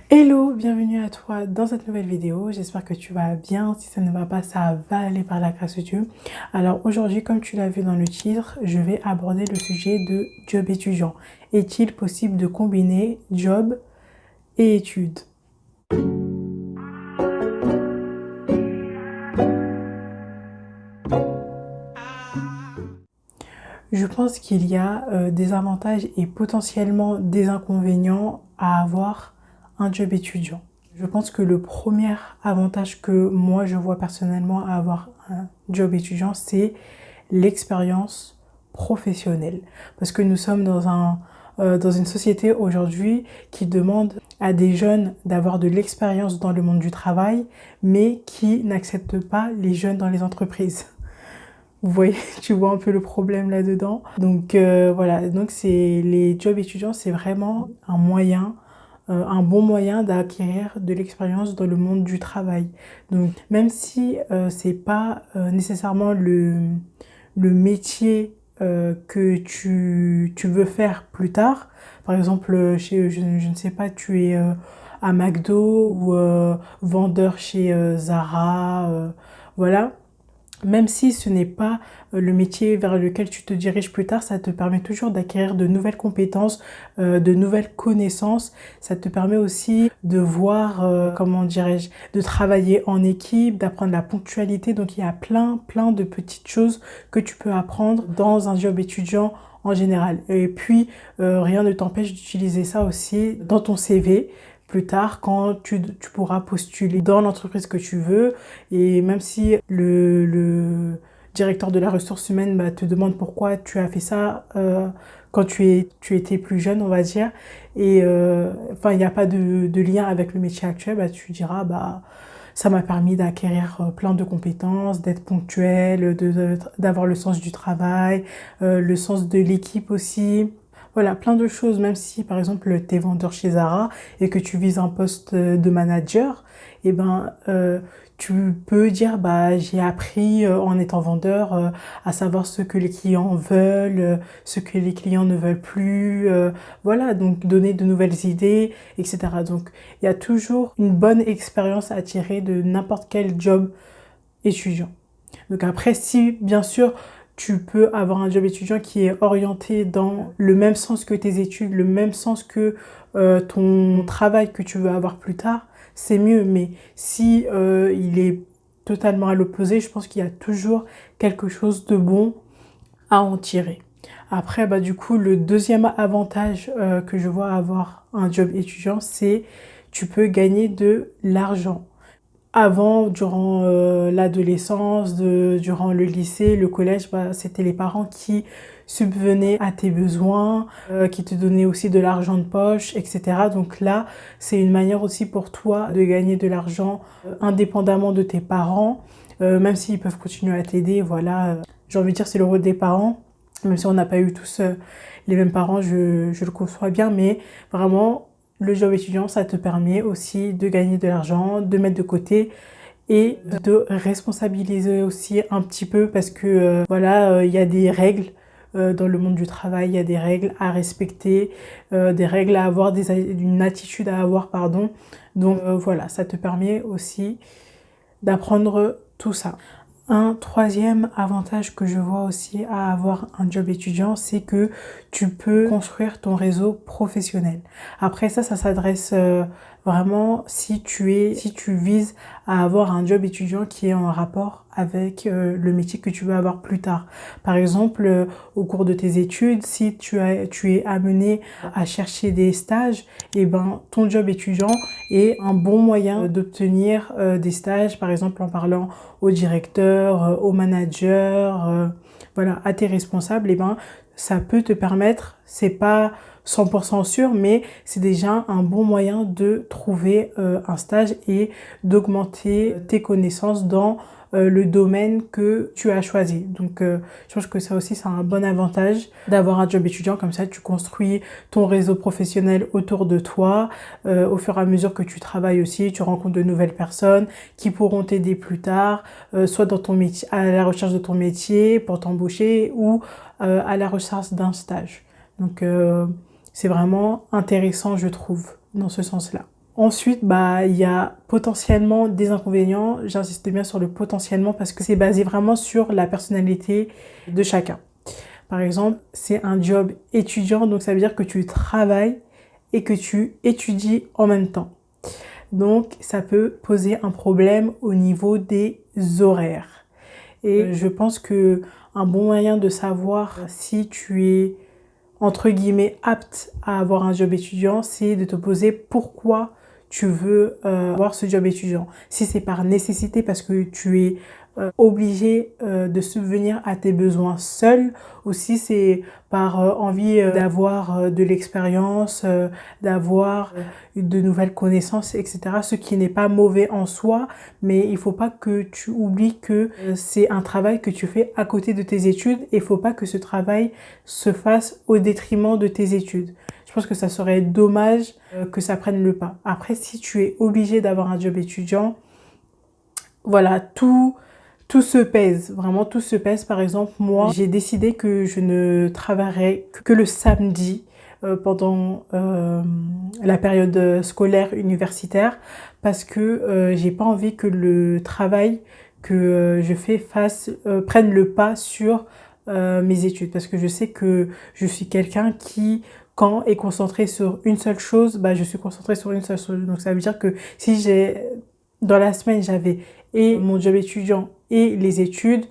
Hello, bienvenue à toi dans cette nouvelle vidéo. J'espère que tu vas bien. Si ça ne va pas, ça va aller par la grâce de Dieu. Alors aujourd'hui, comme tu l'as vu dans le titre, je vais aborder le sujet de job étudiant. Est-il possible de combiner job et études? Je pense qu'il y a des avantages et potentiellement des inconvénients à avoir un job étudiant. Je pense que le premier avantage que moi je vois personnellement à avoir un job étudiant, c'est l'expérience professionnelle. Parce que nous sommes dans une société aujourd'hui qui demande à des jeunes d'avoir de l'expérience dans le monde du travail, mais qui n'accepte pas les jeunes dans les entreprises. Vous voyez, tu vois un peu le problème là-dedans. Donc voilà, donc c'est les jobs étudiants, c'est vraiment un moyen, un bon moyen d'acquérir de l'expérience dans le monde du travail. Donc même si c'est pas nécessairement le métier que tu veux faire plus tard, par exemple, je ne sais pas, tu es à McDo ou vendeur chez Zara, voilà. Même si ce n'est pas le métier vers lequel tu te diriges plus tard, ça te permet toujours d'acquérir de nouvelles compétences, de nouvelles connaissances. Ça te permet aussi de voir, comment dirais-je, de travailler en équipe, d'apprendre la ponctualité. Donc il y a plein de petites choses que tu peux apprendre dans un job étudiant en général. Et puis, rien ne t'empêche d'utiliser ça aussi dans ton CV plus tard quand tu pourras postuler dans l'entreprise que tu veux. Et même si le directeur de la ressource humaine te demande pourquoi tu as fait ça quand tu étais plus jeune, on va dire, et enfin, il n'y a pas de lien avec le métier actuel, tu diras, ça m'a permis d'acquérir plein de compétences, d'être ponctuel, d'avoir le sens du travail, le sens de l'équipe aussi. Voilà, plein de choses, même si par exemple tu es vendeur chez Zara et que tu vises un poste de manager, et tu peux dire j'ai appris en étant vendeur à savoir ce que les clients veulent, ce que les clients ne veulent plus, voilà, donc donner de nouvelles idées, etc. Donc il y a toujours une bonne expérience à tirer de n'importe quel job étudiant. Donc après, si bien sûr tu peux avoir un job étudiant qui est orienté dans le même sens que tes études, le même sens que ton travail que tu veux avoir plus tard, c'est mieux. Mais si il est totalement à l'opposé, je pense qu'il y a toujours quelque chose de bon à en tirer. Après, du coup, le deuxième avantage que je vois avoir un job étudiant, c'est tu peux gagner de l'argent. Avant, durant l'adolescence, durant le lycée, le collège, c'était les parents qui subvenaient à tes besoins, qui te donnaient aussi de l'argent de poche, etc. Donc là, c'est une manière aussi pour toi de gagner de l'argent indépendamment de tes parents, même s'ils peuvent continuer à t'aider. Voilà, j'ai envie de dire c'est le rôle des parents, même si on n'a pas eu tous les mêmes parents, je le conçois bien, mais vraiment, le job étudiant, ça te permet aussi de gagner de l'argent, de mettre de côté et de responsabiliser aussi un petit peu parce que voilà, il y a des règles dans le monde du travail, il y a des règles à respecter, des règles à avoir, une attitude à avoir, pardon. Donc voilà, ça te permet aussi d'apprendre tout ça. Un troisième avantage que je vois aussi à avoir un job étudiant, c'est que tu peux construire ton réseau professionnel. Après ça s'adresse vraiment si tu vises à avoir un job étudiant qui est en rapport avec le métier que tu veux avoir plus tard. Par exemple, au cours de tes études, si tu es amené à chercher des stages, et ton job étudiant est un bon moyen d'obtenir des stages, par exemple en parlant au directeur, au manager, voilà, à tes responsables, ça peut te permettre, c'est pas 100% sûr, mais c'est déjà un bon moyen de trouver un stage et d'augmenter tes connaissances dans le domaine que tu as choisi. Donc je pense que ça aussi c'est un bon avantage d'avoir un job étudiant, comme ça tu construis ton réseau professionnel autour de toi, au fur et à mesure que tu travailles aussi, tu rencontres de nouvelles personnes qui pourront t'aider plus tard, soit dans ton métier, à la recherche de ton métier pour t'embaucher ou à la recherche d'un stage. Donc c'est vraiment intéressant, je trouve, dans ce sens-là. Ensuite, bah, il y a potentiellement des inconvénients. J'insiste bien sur le potentiellement parce que c'est basé vraiment sur la personnalité de chacun. Par exemple, c'est un job étudiant, donc ça veut dire que tu travailles et que tu étudies en même temps. Donc, ça peut poser un problème au niveau des horaires. Et je pense que un bon moyen de savoir si tu es, entre guillemets, apte à avoir un job étudiant, c'est de te poser pourquoi tu veux avoir ce job étudiant. Si c'est par nécessité parce que tu es obligé de subvenir à tes besoins seul, ou si c'est par envie d'avoir de l'expérience, d'avoir de nouvelles connaissances, etc. Ce qui n'est pas mauvais en soi, mais il faut pas que tu oublies que c'est un travail que tu fais à côté de tes études et il faut pas que ce travail se fasse au détriment de tes études. Je pense que ça serait dommage que ça prenne le pas. Après, si tu es obligé d'avoir un job étudiant, voilà, tout se pèse, vraiment tout se pèse. Par exemple, moi, j'ai décidé que je ne travaillerais que le samedi pendant la période scolaire universitaire parce que j'ai pas envie que le travail que je fais prenne le pas sur mes études. Parce que je sais que je suis quelqu'un qui, quand est concentré sur une seule chose, bah, je suis concentrée sur une seule chose. Donc ça veut dire que si dans la semaine, j'avais et mon job étudiant et les études,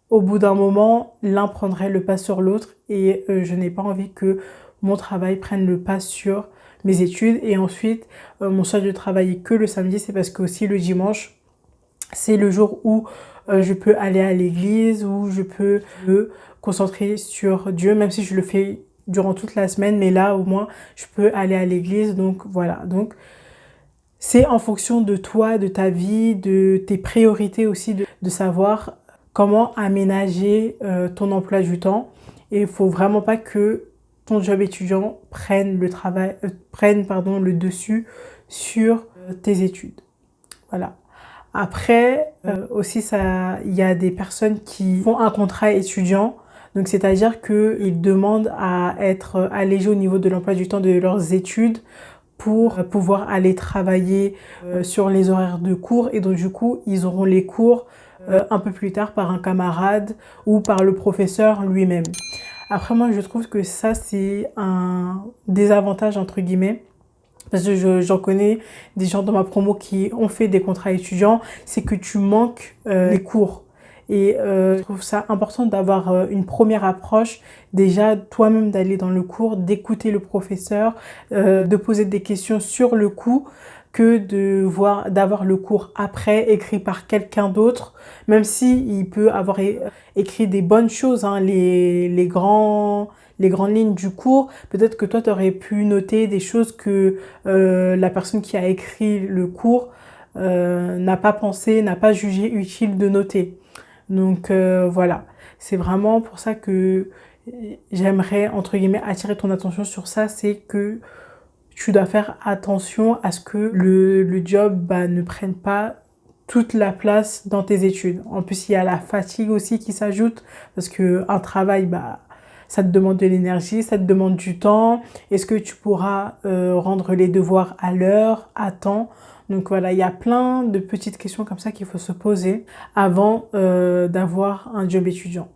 au bout d'un moment, l'un prendrait le pas sur l'autre et je n'ai pas envie que mon travail prenne le pas sur mes études. Et ensuite, mon choix de travailler que le samedi, c'est parce que aussi le dimanche, c'est le jour où je peux aller à l'église, où je peux me concentrer sur Dieu, même si je le fais durant toute la semaine, mais là, au moins, je peux aller à l'église. Donc, voilà. Donc, c'est en fonction de toi, de ta vie, de tes priorités aussi, de savoir comment aménager ton emploi du temps. Et il faut vraiment pas que ton job étudiant prenne le dessus sur tes études. Voilà. Après, aussi, il y a des personnes qui font un contrat étudiant. Donc, c'est-à-dire qu'ils demandent à être allégés au niveau de l'emploi du temps de leurs études pour pouvoir aller travailler sur les horaires de cours. Et donc, du coup, ils auront les cours un peu plus tard par un camarade ou par le professeur lui-même. Après, moi, je trouve que ça, c'est un désavantage, entre guillemets. Parce que j'en connais des gens dans ma promo qui ont fait des contrats étudiants, c'est que tu manques les cours. Et je trouve ça important d'avoir une première approche, déjà toi-même d'aller dans le cours, d'écouter le professeur, de poser des questions sur le coup, que d'avoir le cours après écrit par quelqu'un d'autre, même si il peut avoir écrit des bonnes choses, hein, les grandes lignes du cours, peut-être que toi, tu aurais pu noter des choses que la personne qui a écrit le cours n'a pas pensé, n'a pas jugé utile de noter. Donc voilà, c'est vraiment pour ça que j'aimerais, entre guillemets, attirer ton attention sur ça, c'est que tu dois faire attention à ce que le job bah, ne prenne pas toute la place dans tes études. En plus, il y a la fatigue aussi qui s'ajoute parce qu'un travail, bah, ça te demande de l'énergie, ça te demande du temps. Est-ce que tu pourras rendre les devoirs à l'heure, à temps? Donc voilà, il y a plein de petites questions comme ça qu'il faut se poser avant d'avoir un job étudiant.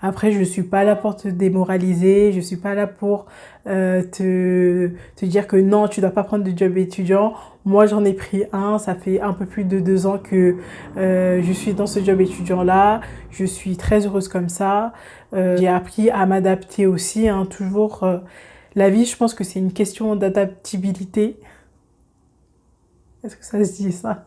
Après, je suis pas là pour te démoraliser, je suis pas là pour te dire que non, tu dois pas prendre de job étudiant. Moi, j'en ai pris un, ça fait un peu plus de 2 ans que je suis dans ce job étudiant-là. Je suis très heureuse comme ça. J'ai appris à m'adapter aussi, hein, toujours. La vie, je pense que c'est une question d'adaptabilité. Est-ce que ça se dit ça?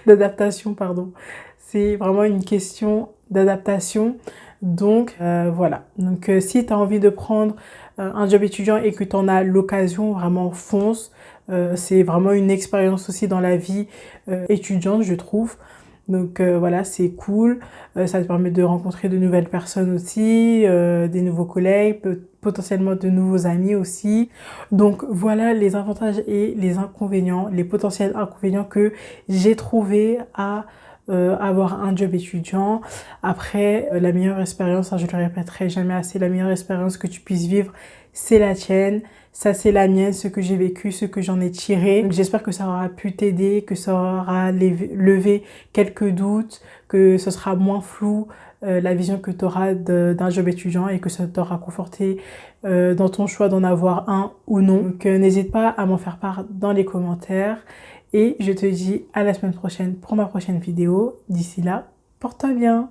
D'adaptation, pardon. C'est vraiment une question d'adaptation. Donc voilà. Donc si tu as envie de prendre un job étudiant et que tu en as l'occasion, vraiment fonce. C'est vraiment une expérience aussi dans la vie étudiante, je trouve. Donc voilà, c'est cool. Ça te permet de rencontrer de nouvelles personnes aussi, des nouveaux collègues, potentiellement de nouveaux amis aussi. Donc voilà les avantages et les inconvénients, les potentiels inconvénients que j'ai trouvé à avoir un job étudiant. Après, la meilleure expérience, hein, je ne le répéterai jamais assez, la meilleure expérience que tu puisses vivre, c'est la tienne. ça c'est la mienne, ce que j'ai vécu, ce que j'en ai tiré. Donc j'espère que ça aura pu t'aider, que ça aura levé quelques doutes, que ce sera moins flou la vision que tu auras d'un job étudiant et que ça t'aura conforté dans ton choix d'en avoir un ou non. Donc n'hésite pas à m'en faire part dans les commentaires et je te dis à la semaine prochaine pour ma prochaine vidéo. D'ici là, porte-toi bien.